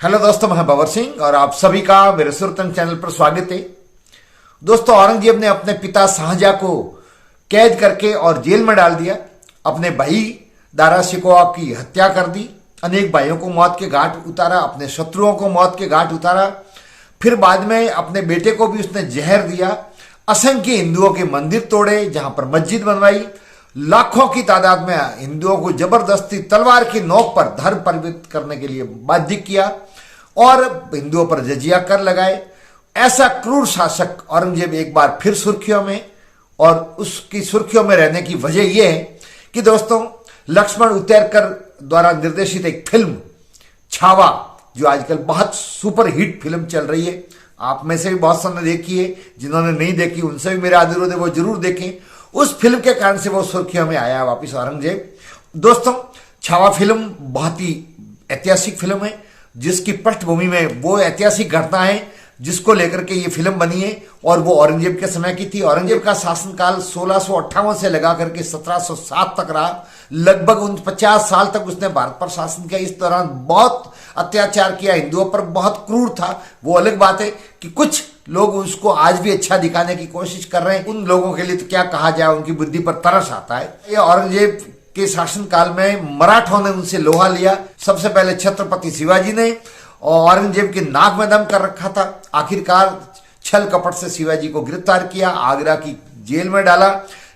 Hello दोस्तों, मैं बबर सिंह और आप सभी का मेरे सुरतंग चैनल पर स्वागत है। दोस्तों, औरंगजेब ने अपने पिता शाहजहां को कैद करके और जेल में डाल दिया। अपने भाई दारा शिकोह की हत्या कर दी, अनेक भाइयों को मौत के घाट उतारा, अपने शत्रुओं को मौत के घाट उतारा। फिर बाद में अपने बेटे को भी उसने जहर दिया। असंख्य हिंदुओं के मंदिर तोड़े, जहां पर मस्जिद बनवाई। लाखों की तादाद में हिंदुओं को जबरदस्ती तलवार की नोक पर धर्म परिवर्तित करने के लिए बाध्य किया और हिंदुओं पर जजिया कर लगाए। ऐसा क्रूर शासक औरंगजेब एक बार फिर सुर्खियों में, और उसकी सुर्खियों में रहने की वजह यह है कि दोस्तों, लक्ष्मण उतेरकर द्वारा निर्देशित एक फिल्म छावा, जो आजकल बहुत सुपर हिट फिल्म चल रही है, आप में से भी बहुत सारे देखी है, जिन्होंने नहीं देखी उनसे भी मेरा अनुरोध है वो जरूर देखें। उस फिल्म के कारण से वो सुर्खियों में आया वापिस औरंगजेब। दोस्तों, छावा फिल्म बहुत ही ऐतिहासिक फिल्म है, जिसकी पृष्ठभूमि में वो ऐतिहासिक घटना है जिसको लेकर के ये फिल्म बनी है, और वो औरंगजेब के समय की थी। औरंगजेब का शासनकाल 1658 से लगा करके 1707 तक रहा। लगभग 50 साल तक उसने भारत पर शासन किया। इस दौरान बहुत अत्याचार किया, हिंदुओं पर बहुत क्रूर था। वो अलग बात है कि कुछ लोग उसको आज भी अच्छा दिखाने की कोशिश कर रहे हैं। उन लोगों के लिए तो क्या कहा जाए, उनकी बुद्धि पर तरस आता है। ये औरंगजेब के शासनकाल में मराठों ने उनसे लोहा लिया। सबसे पहले छत्रपति शिवाजी ने औरंगजेब के नाक में दम कर रखा था। आखिरकार छल कपट से शिवाजी को गिरफ्तार किया, आगरा की जेल में डाला।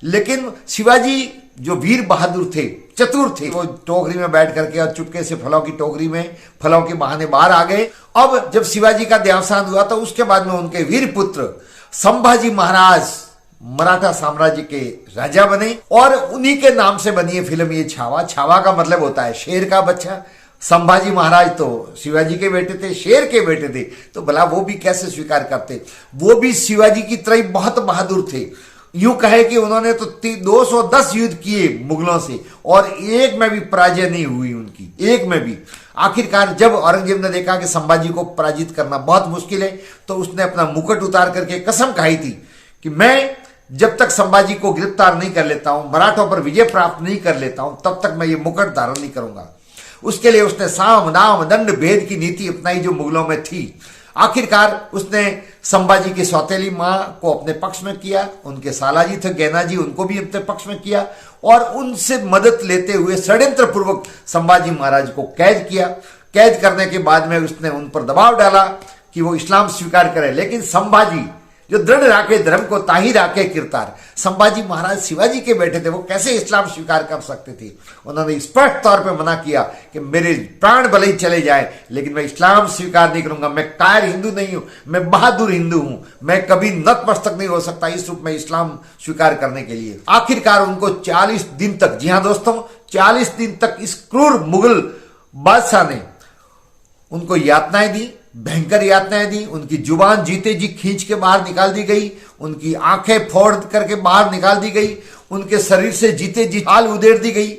लेकिन शिवाजी जो वीर बहादुर थे, चतुर थे, वो टोकरी में बैठ करके और चुपके से फलों की टोकरी में फलों के बहाने बाहर आ गए। अब जब शिवाजी का देहावसान हुआ तो उसके बाद में उनके वीर पुत्र संभाजी महाराज मराठा साम्राज्य के राजा बने, और उन्हीं के नाम से बनी है फिल्म ये छावा। छावा का मतलब होता है शेर का बच्चा। संभाजी महाराज तो शिवाजी के बेटे थे, शेर के बेटे थे, तो भला वो भी कैसे स्वीकार करते। वो भी शिवाजी की तरह बहुत बहादुर थे। यूं कहे कि उन्होंने तो 210 युद्ध किए मुगलों से, और एक में भी पराजय नहीं हुई उनकी, एक में भी। आखिरकार जब औरंगजेब ने देखा कि संभाजी को पराजित करना बहुत मुश्किल है, तो उसने अपना मुकुट उतार करके कसम खाई थी कि मैं जब तक संभाजी को गिरफ्तार नहीं कर लेता हूं, मराठों पर विजय प्राप्त नहीं कर लेता हूं, तब तक मैं ये मुकुट धारण नहीं करूंगा। उसके लिए उसने साम दाम दंड भेद की नीति अपनाई जो मुगलों में थी। आखिरकार उसने संभाजी की सौतेली मां को अपने पक्ष में किया, उनके सालाजी थे गैनाजी, उनको भी अपने पक्ष में किया, और उनसे मदद लेते हुए षड्यंत्र पूर्वक संभाजी महाराज को कैद किया। कैद करने के बाद में उसने उन पर दबाव डाला कि वो इस्लाम स्वीकार करें, लेकिन संभाजी जो दृढ़ राखे धर्म को ताही राखे किरतार, संभाजी महाराज शिवाजी के बेटे थे, वो कैसे इस्लाम स्वीकार कर सकते थे। उन्होंने स्पष्ट तौर पे मना किया कि मेरे प्राण भले ही चले जाए, लेकिन मैं इस्लाम स्वीकार नहीं करूंगा। मैं कायर हिंदू नहीं हूं, मैं बहादुर हिंदू हूं, मैं कभी नतमस्तक नहीं हो सकता इस रूप में इस्लाम स्वीकार करने के लिए। आखिरकार उनको 40 दिन तक, जी हां दोस्तों, 40 दिन तक इस क्रूर मुगल बादशाह ने उनको यातनाएं दी, भयंकर यातनाएं दी। उनकी जुबान जीते जी खींच के बाहर निकाल दी गई, उनकी आंखें फोड़ करके बाहर निकाल दी गई, उनके शरीर से जीते जी खाल उधेड़ दी गई,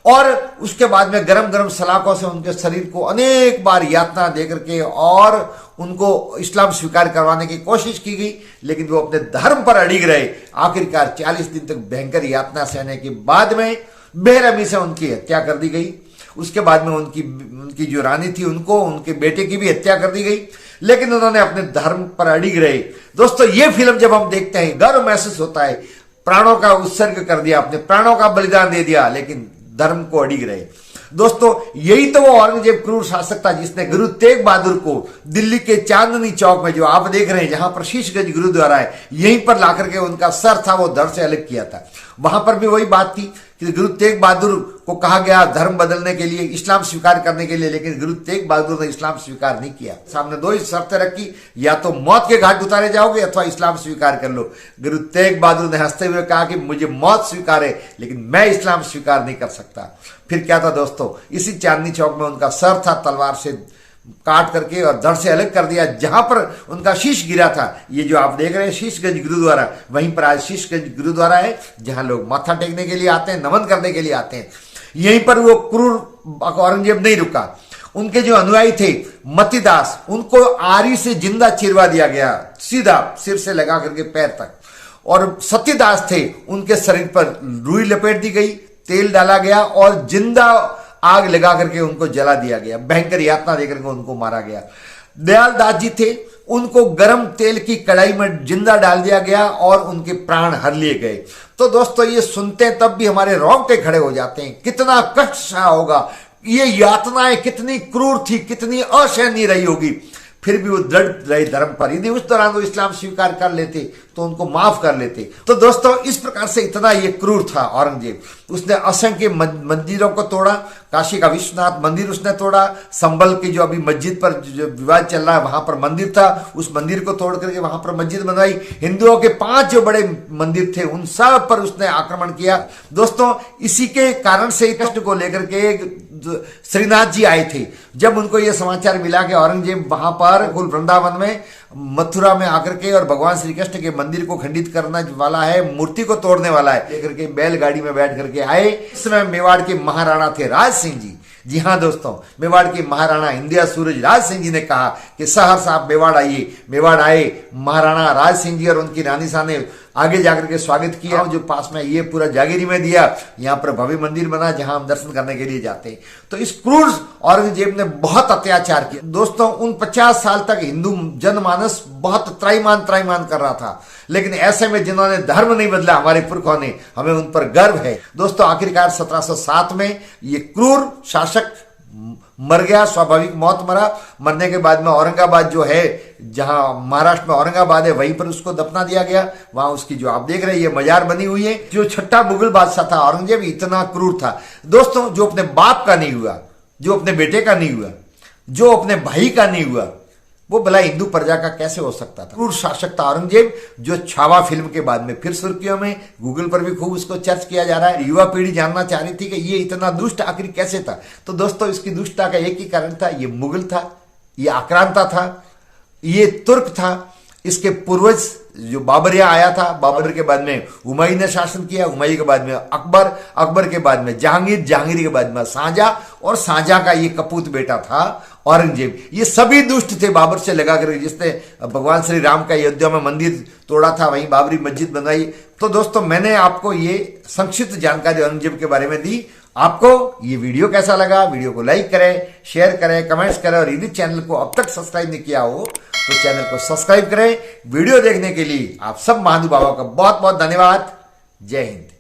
और उसके बाद में गरम गरम सलाखों से उनके शरीर को अनेक बार यातना दे करके और उनको इस्लाम स्वीकार करवाने की कोशिश की गई, लेकिन वो अपने धर्म पर अड़िग रहे। आखिरकार 40 दिन तक भयंकर यातना सहने के बाद में बेरहमी से उनकी हत्या कर दी गई। उसके बाद में उनकी जो रानी थी, उनको, उनके बेटे की भी हत्या कर दी गई, लेकिन उन्होंने अपने धर्म पर अड़िग रहे। दोस्तों, ये फिल्म जब हम देखते हैं गर्व महसूस होता है। प्राणों का उत्सर्ग कर दिया, अपने प्राणों का बलिदान दे दिया, लेकिन धर्म को अड़िग रहे। दोस्तों, यही तो वो औरंगजेब क्रूर शासक था जिसने गुरु तेग बहादुर को दिल्ली के चांदनी चौक में, जो आप देख रहे हैं, जहां पर शीशगंज गुरुद्वारा है, यहीं पर लाकर के उनका सर था वो धड़ से अलग किया था। वहां पर भी वही बात थी कि गुरु तेग बहादुर को कहा गया धर्म बदलने के लिए, इस्लाम स्वीकार करने के लिए, लेकिन गुरु तेग बहादुर ने इस्लाम स्वीकार नहीं किया। सामने दो ही शर्तें रखी, या तो मौत के घाट उतारे जाओगे अथवा इस्लाम स्वीकार कर लो। गुरु तेग बहादुर ने हंसते हुए कहा कि मुझे मौत स्वीकार है, लेकिन मैं इस्लाम स्वीकार नहीं कर सकता। फिर क्या था दोस्तों, इसी चांदनी चौक में उनका सर था तलवार से काट करके और धड़ से अलग कर दिया। जहां पर उनका शीश गिरा था, ये जो आप देख रहे हैं शीशगंज गुरुद्वारा, वहीं पर आज शीशगंज गुरुद्वारा है, जहां लोग माथा टेकने के लिए आते हैं, नमन करने के लिए आते हैं। यहीं पर वो क्रूर औरंगजेब नहीं रुका। उनके जो अनुयायी थे मतीदास, उनको आरी से जिंदा चिरवा दिया गया, सीधा सिर से लगा करके पैर तक। और सत्यदास थे, उनके शरीर पर रुई लपेट दी गई, तेल डाला गया और जिंदा आग लगा करके उनको जला दिया गया, भयंकर यातना देकर के उनको मारा गया। दयाल दास जी थे, उनको गर्म तेल की कढ़ाई में जिंदा डाल दिया गया और उनके प्राण हर लिए गए। तो दोस्तों ये सुनते हैं तब भी हमारे रोंगटे खड़े हो जाते हैं, कितना कष्ट सहा होगा, ये यातनाएं कितनी क्रूर थी, कितनी असहनीय रही होगी, फिर भी वो दृढ़ रहे धर्म पर। यदि उस दौरान वो इस्लाम स्वीकार कर लेते तो उनको माफ कर लेते। तो दोस्तों इस प्रकार से इतना ये क्रूर था औरंगजेब। उसने असंख्य मंदिरों को तोड़ा, काशी का विश्वनाथ मंदिर उसने तोड़ा, संभल की जो अभी मस्जिद पर जो विवाद चल रहा है वहां पर मंदिर था, उस मंदिर को तोड़ करके वहां पर मस्जिद बनवाई। हिंदुओं के 5 जो बड़े मंदिर थे उन सब पर उसने आक्रमण किया। दोस्तों इसी के कारण से कृष्ण को लेकर के श्रीनाथ जी आए थे। जब उनको यह समाचार मिला कि औरंगजेब वहां पर कुल वृंदावन में मथुरा में आकर के और भगवान श्री कृष्ण के मंदिर को खंडित करने वाला है, मूर्ति को तोड़ने वाला है, लेकर के बैलगाड़ी में बैठ करके आए। इस समय मेवाड़ के महाराणा थे राज सिंह जी। जी हाँ दोस्तों, मेवाड़ के महाराणा इंदिया सूरज राज सिंह जी ने कहा कि सहर्ष आप मेवाड़ आइए। मेवाड़ आए महाराणा राज सिंह जी और उनकी रानी सा ने आगे जाकर के स्वागत किया। जो पास में ये पूरा जागीरी में दिया, यहाँ पर भव्य मंदिर बना जहां हम दर्शन करने के लिए जाते हैं। तो इस क्रूर औरंगजेब ने बहुत अत्याचार किया। दोस्तों उन 50 साल तक हिंदू जनमानस बहुत त्राईमान कर रहा था, लेकिन ऐसे में जिन्होंने धर्म नहीं बदला हमारे पुरखों ने, हमें उन पर गर्व है। दोस्तों आखिरकार 1707 में ये क्रूर शासक मर गया, स्वाभाविक मौत मरा। मरने के बाद में औरंगाबाद जो है, जहां महाराष्ट्र में औरंगाबाद है, वहीं पर उसको दफना दिया गया। वहां उसकी जो आप देख रहे हैं ये मजार बनी हुई है। जो छठा मुगल बादशाह था औरंगजेब, इतना क्रूर था दोस्तों, जो अपने बाप का नहीं हुआ, जो अपने बेटे का नहीं हुआ, जो अपने भाई का नहीं हुआ, वो भला हिंदू प्रजा का कैसे हो सकता था। क्रूर शासक था औरंगजेब, जो छावा फिल्म के बाद में फिर सुर्खियों में, गूगल पर भी खूब उसको चर्च किया जा रहा है। युवा पीढ़ी जानना चाह रही थी कि ये इतना दुष्ट आखिर कैसे था। तो दोस्तों इसकी दुष्टता का एक ही कारण था, ये मुगल था, ये आक्रांता था, ये तुर्क था। इसके पूर्वज जो बाबर यहाँ आया था, बाबर के बाद में हुमायूं ने शासन किया, हुमायूं के बाद में अकबर, अकबर के बाद में जहांगीर, जहांगीर के बाद में शाहजहां, और शाहजहां का ये कपूत बेटा था औरंगजेब। ये सभी दुष्ट थे बाबर से लगा कर, जिसने भगवान श्री राम का अयोध्या में मंदिर तोड़ा था, वहीं बाबरी मस्जिद बनाई। तो दोस्तों मैंने आपको ये संक्षिप्त जानकारी औरंगजेब के बारे में दी। आपको ये वीडियो कैसा लगा? वीडियो को लाइक करें, शेयर करें, कमेंट्स करें, और यदि चैनल को अब तक सब्सक्राइब नहीं किया हो तो चैनल को सब्सक्राइब करें। वीडियो देखने के लिए आप सब महानुभावों का बहुत बहुत धन्यवाद। जय हिंद।